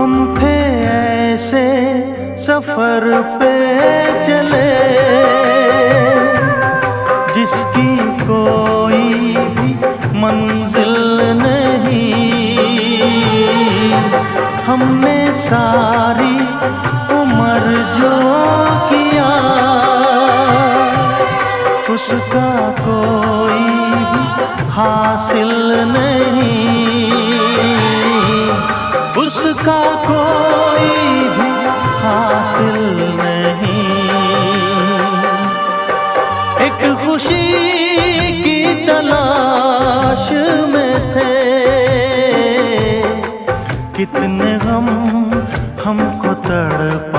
हम थे ऐसे सफर पे चले जिसकी कोई भी मंजिल नहीं। हमने सारी उम्र जो किया उसका कोई भी हासिल नहीं, उसका कोई भी हासिल नहीं। एक खुशी की तलाश में थे, कितने गम हमको तड़प